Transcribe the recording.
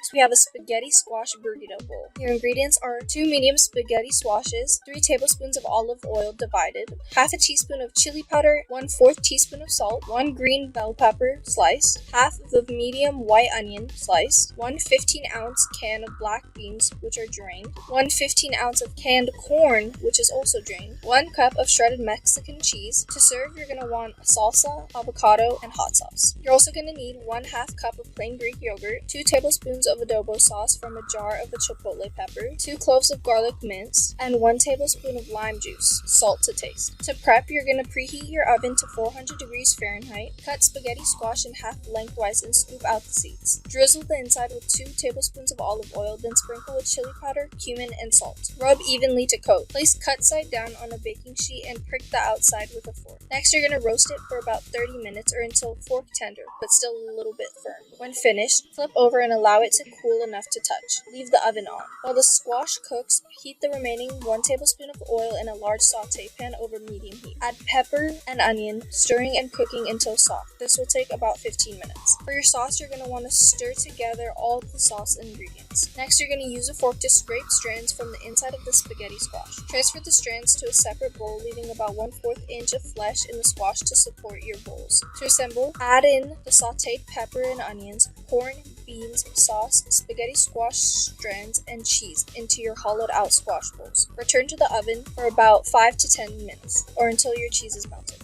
So we have a spaghetti squash burrito bowl. Your ingredients are 2 medium spaghetti squashes, 3 tablespoons of olive oil divided, half a teaspoon of chili powder, 1/4 teaspoon of salt, 1 green bell pepper sliced, half of the medium white onion sliced, 1 15-ounce can of black beans which are drained, 1 15-ounce of canned corn which is also drained, 1 cup of shredded Mexican cheese. To serve, you're going to want salsa, avocado, and hot sauce. You're also going to need 1/2 cup of plain Greek yogurt, 2 tablespoons of adobo sauce from a jar of the chipotle pepper, 2 cloves of garlic minced, and 1 tablespoon of lime juice, salt to taste. To prep, you're going to preheat your oven to 400 degrees Fahrenheit, cut spaghetti squash in half lengthwise and scoop out the seeds. Drizzle the inside with 2 tablespoons of olive oil, then sprinkle with chili powder, cumin, and salt. Rub evenly to coat. Place cut side down on a baking sheet and prick the outside with a fork. Next, you're going to roast it for about 30 minutes or until fork tender, but still a little bit firm. When finished, flip over and allow it to cool enough to touch. Leave the oven on. While the squash cooks, heat the remaining 1 tablespoon of oil in a large saute pan over medium heat. Add pepper and onion, stirring and cooking until soft. This will take about 15 minutes. For your sauce, you're going to want to stir together all the sauce ingredients. Next, you're going to use a fork to scrape strands from the inside of the spaghetti squash. Transfer the strands to a separate bowl, leaving about 1/4 inch of flesh in the squash to support your bowls. To assemble, add in the sauteed pepper and onions, corn, beans, sauce, spaghetti squash strands, and cheese into your hollowed out squash bowls. Return to the oven for about 5 to 10 minutes or until your cheese is melted.